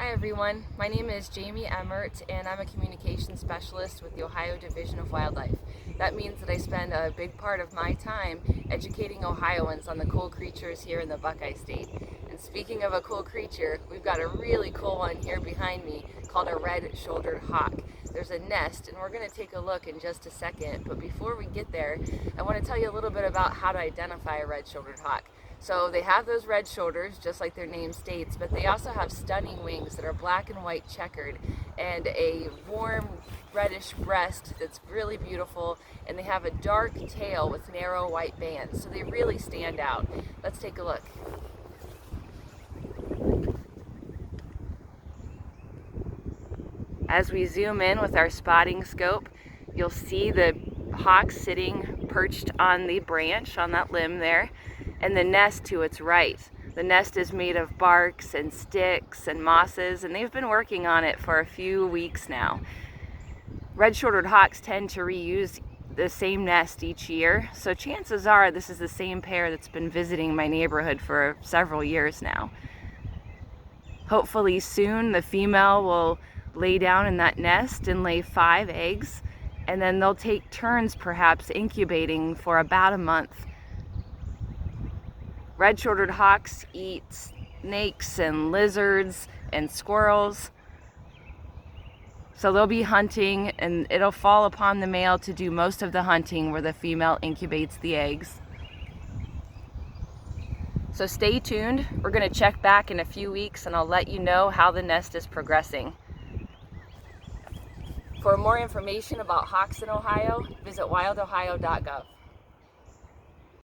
Hi everyone, my name is Jamey Emmert and I'm a communications specialist with the Ohio Division of Wildlife. That means that I spend a big part of my time educating Ohioans on the cool creatures here in the Buckeye State. And speaking of a cool creature, we've got a really cool one here behind me called a red-shouldered hawk. There's a nest and we're going to take a look in just a second, but before we get there, I want to tell you a little bit about how to identify a red-shouldered hawk. So they have those red shoulders, just like their name states, but they also have stunning wings that are black and white checkered and a warm reddish breast that's really beautiful, and they have a dark tail with narrow white bands, so they really stand out. Let's take a look. As we zoom in with our spotting scope, you'll see the hawk sitting perched on the branch on that limb there, and the nest to its right. The nest is made of barks and sticks and mosses, and they've been working on it for a few weeks now. Red-shouldered hawks tend to reuse the same nest each year, so chances are this is the same pair that's been visiting my neighborhood for several years now. Hopefully soon the female will lay down in that nest and lay 5 eggs, and then they'll take turns perhaps incubating for about a month. Red-shouldered hawks eat snakes and lizards and squirrels, so they'll be hunting, and it'll fall upon the male to do most of the hunting where the female incubates the eggs. So stay tuned. We're going to check back in a few weeks and I'll let you know how the nest is progressing. For more information about hawks in Ohio, visit wildohio.gov.